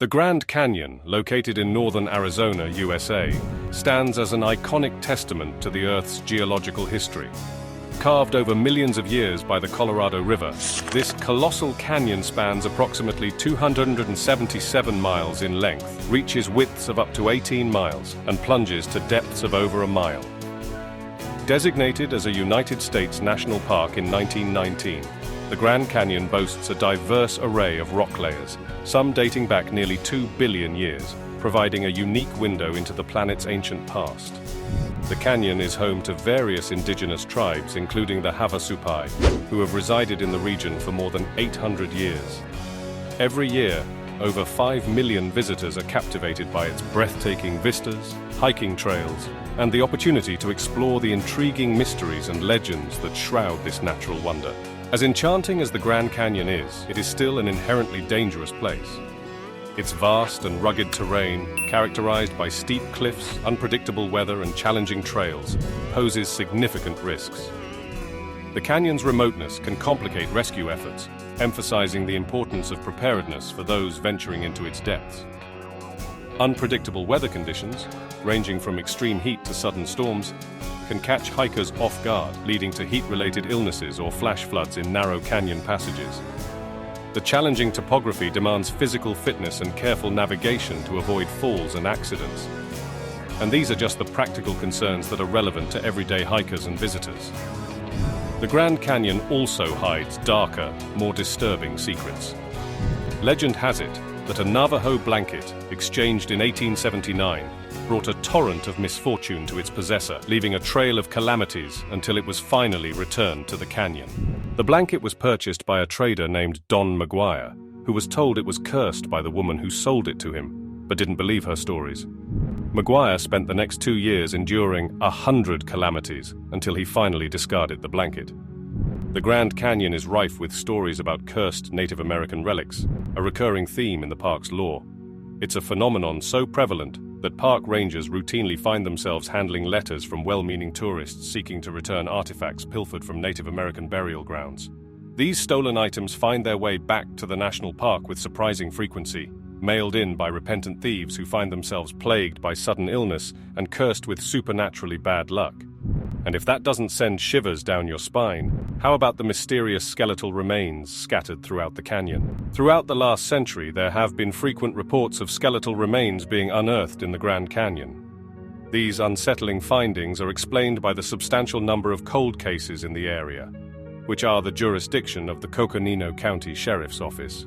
The Grand Canyon, located in northern Arizona, USA, stands as an iconic testament to the Earth's geological history. Carved over millions of years by the Colorado River, this colossal canyon spans approximately 277 miles in length, reaches widths of up to 18 miles, and plunges to depths of over a mile. Designated as a United States National Park in 1919, the Grand Canyon boasts a diverse array of rock layers, some dating back nearly 2 billion years, providing a unique window into the planet's ancient past. The canyon is home to various indigenous tribes, including the Havasupai, who have resided in the region for more than 800 years. Every year, over 5 million visitors are captivated by its breathtaking vistas, hiking trails, and the opportunity to explore the intriguing mysteries and legends that shroud this natural wonder. As enchanting as the Grand Canyon is, it is still an inherently dangerous place. Its vast and rugged terrain, characterized by steep cliffs, unpredictable weather, and challenging trails, poses significant risks. The canyon's remoteness can complicate rescue efforts, emphasizing the importance of preparedness for those venturing into its depths. Unpredictable weather conditions, ranging from extreme heat to sudden storms, can catch hikers off guard, leading to heat-related illnesses or flash floods in narrow canyon passages. The challenging topography demands physical fitness and careful navigation to avoid falls and accidents. And these are just the practical concerns that are relevant to everyday hikers and visitors. The Grand Canyon also hides darker, more disturbing secrets. Legend has it that a Navajo blanket, exchanged in 1879, brought a torrent of misfortune to its possessor, leaving a trail of calamities until it was finally returned to the canyon. The blanket was purchased by a trader named Don McGuire, who was told it was cursed by the woman who sold it to him, but didn't believe her stories. McGuire spent the next 2 years enduring 100 calamities until he finally discarded the blanket. The Grand Canyon is rife with stories about cursed Native American relics, a recurring theme in the park's lore. It's a phenomenon so prevalent that park rangers routinely find themselves handling letters from well-meaning tourists seeking to return artifacts pilfered from Native American burial grounds. These stolen items find their way back to the national park with surprising frequency, mailed in by repentant thieves who find themselves plagued by sudden illness and cursed with supernaturally bad luck. And if that doesn't send shivers down your spine, how about the mysterious skeletal remains scattered throughout the canyon? Throughout the last century, there have been frequent reports of skeletal remains being unearthed in the Grand Canyon. These unsettling findings are explained by the substantial number of cold cases in the area, which are the jurisdiction of the Coconino County Sheriff's Office.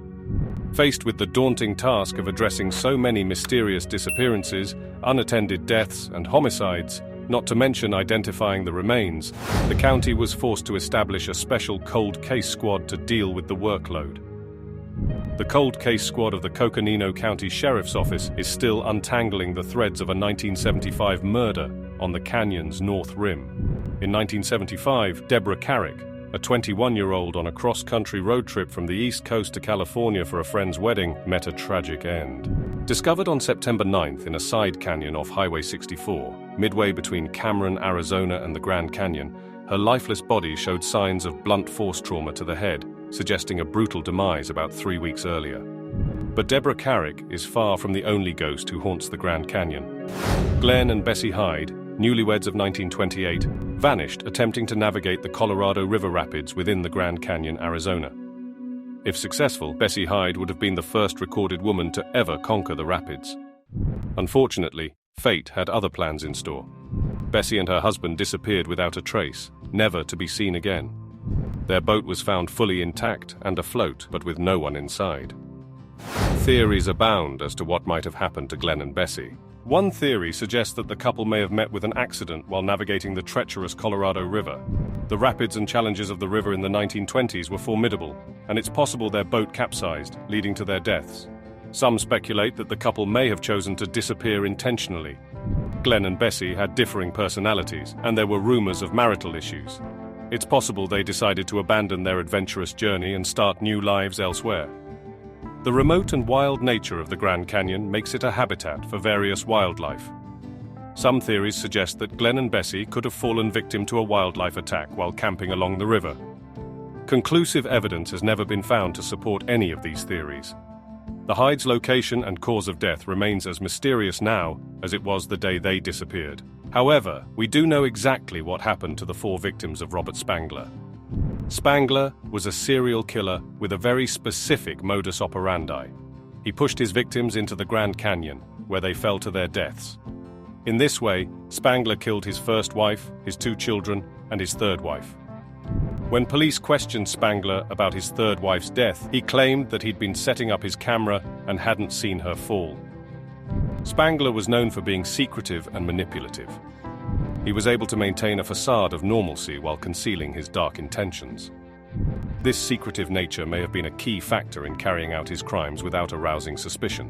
Faced with the daunting task of addressing so many mysterious disappearances, unattended deaths, and homicides, not to mention identifying the remains, the county was forced to establish a special cold case squad to deal with the workload. The cold case squad of the Coconino County Sheriff's Office is still untangling the threads of a 1975 murder on the canyon's north rim. In 1975, Deborah Carrick, a 21-year-old on a cross-country road trip from the East Coast to California for a friend's wedding, met a tragic end. Discovered on September 9th in a side canyon off Highway 64, midway between Cameron, Arizona and the Grand Canyon, her lifeless body showed signs of blunt force trauma to the head, suggesting a brutal demise about 3 weeks earlier. But Deborah Carrick is far from the only ghost who haunts the Grand Canyon. Glenn and Bessie Hyde, newlyweds of 1928, vanished attempting to navigate the Colorado River rapids within the Grand Canyon, Arizona. If successful, Bessie Hyde would have been the first recorded woman to ever conquer the rapids. Unfortunately, fate had other plans in store. Bessie and her husband disappeared without a trace, never to be seen again. Their boat was found fully intact and afloat, but with no one inside. Theories abound as to what might have happened to Glenn and Bessie. One theory suggests that the couple may have met with an accident while navigating the treacherous Colorado River. The rapids and challenges of the river in the 1920s were formidable, and it's possible their boat capsized, leading to their deaths. Some speculate that the couple may have chosen to disappear intentionally. Glenn and Bessie had differing personalities, and there were rumors of marital issues. It's possible they decided to abandon their adventurous journey and start new lives elsewhere. The remote and wild nature of the Grand Canyon makes it a habitat for various wildlife. Some theories suggest that Glenn and Bessie could have fallen victim to a wildlife attack while camping along the river. Conclusive evidence has never been found to support any of these theories. The hide's location and cause of death remains as mysterious now as it was the day they disappeared. However, we do know exactly what happened to the 4 victims of Robert Spangler. Spangler was a serial killer with a very specific modus operandi. He pushed his victims into the Grand Canyon, where they fell to their deaths. In this way, Spangler killed his first wife, his 2 children, and his third wife. When police questioned Spangler about his third wife's death, he claimed that he'd been setting up his camera and hadn't seen her fall. Spangler was known for being secretive and manipulative. He was able to maintain a facade of normalcy while concealing his dark intentions. This secretive nature may have been a key factor in carrying out his crimes without arousing suspicion.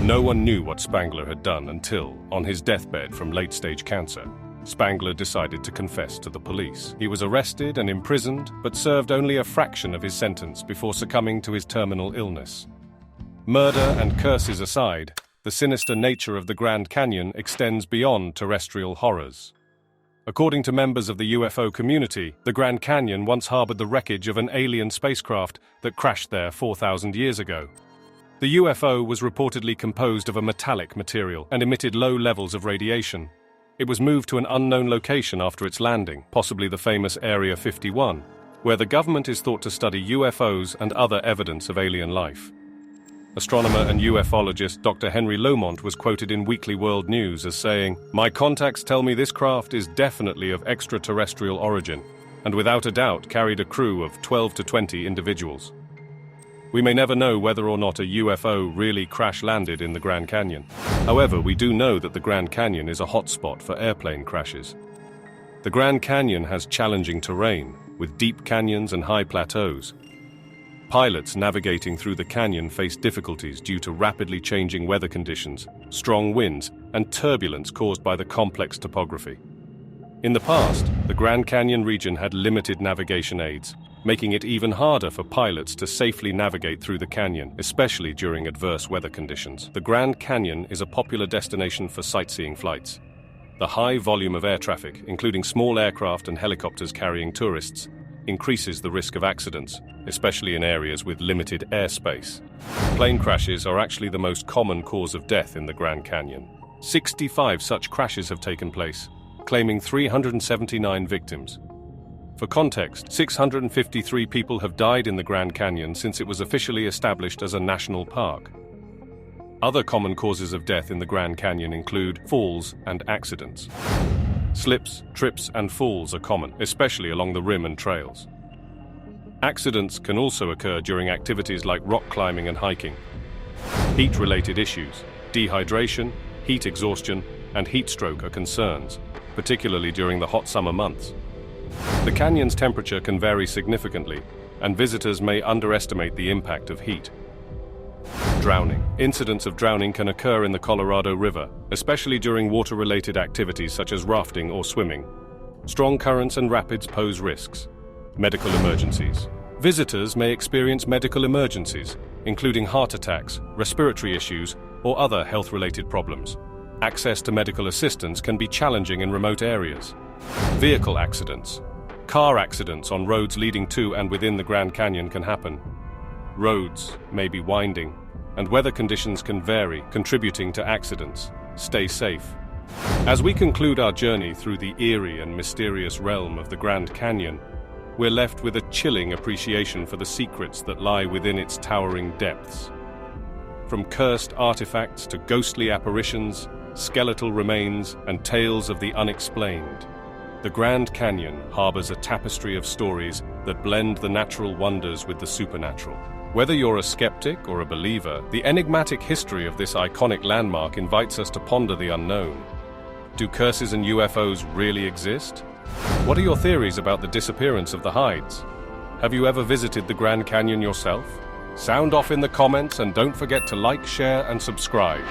No one knew what Spangler had done until, on his deathbed from late-stage cancer, Spangler decided to confess to the police. He was arrested and imprisoned, but served only a fraction of his sentence before succumbing to his terminal illness. Murder and curses aside, the sinister nature of the Grand Canyon extends beyond terrestrial horrors. According to members of the UFO community, the Grand Canyon once harbored the wreckage of an alien spacecraft that crashed there 4,000 years ago. The UFO was reportedly composed of a metallic material and emitted low levels of radiation. It was moved to an unknown location after its landing, possibly the famous Area 51, where the government is thought to study UFOs and other evidence of alien life. Astronomer and ufologist Dr. Henry Lomont was quoted in Weekly World News as saying, "My contacts tell me this craft is definitely of extraterrestrial origin, and without a doubt carried a crew of 12 to 20 individuals." We may never know whether or not a UFO really crash-landed in the Grand Canyon. However, we do know that the Grand Canyon is a hotspot for airplane crashes. The Grand Canyon has challenging terrain, with deep canyons and high plateaus. Pilots navigating through the canyon face difficulties due to rapidly changing weather conditions, strong winds, and turbulence caused by the complex topography. In the past, the Grand Canyon region had limited navigation aids, making it even harder for pilots to safely navigate through the canyon, especially during adverse weather conditions. The Grand Canyon is a popular destination for sightseeing flights. The high volume of air traffic, including small aircraft and helicopters carrying tourists, increases the risk of accidents, especially in areas with limited airspace. Plane crashes are actually the most common cause of death in the Grand Canyon. 65 such crashes have taken place, claiming 379 victims. For context, 653 people have died in the Grand Canyon since it was officially established as a national park. Other common causes of death in the Grand Canyon include falls and accidents. Slips, trips, and falls are common, especially along the rim and trails. Accidents can also occur during activities like rock climbing and hiking. Heat-related issues, dehydration, heat exhaustion, and heat stroke are concerns, particularly during the hot summer months. The canyon's temperature can vary significantly, and visitors may underestimate the impact of heat. Drowning. Incidents of drowning can occur in the Colorado River, especially during water-related activities such as rafting or swimming. Strong currents and rapids pose risks. Medical emergencies. Visitors may experience medical emergencies, including heart attacks, respiratory issues, or other health-related problems. Access to medical assistance can be challenging in remote areas. Vehicle accidents. Car accidents on roads leading to and within the Grand Canyon can happen. Roads may be winding, and weather conditions can vary, contributing to accidents. Stay safe. As we conclude our journey through the eerie and mysterious realm of the Grand Canyon, we're left with a chilling appreciation for the secrets that lie within its towering depths. From cursed artifacts to ghostly apparitions, skeletal remains, and tales of the unexplained, the Grand Canyon harbors a tapestry of stories that blend the natural wonders with the supernatural. Whether you're a skeptic or a believer, the enigmatic history of this iconic landmark invites us to ponder the unknown. Do curses and UFOs really exist? What are your theories about the disappearance of the hides? Have you ever visited the Grand Canyon yourself? Sound off in the comments and don't forget to like, share, and subscribe.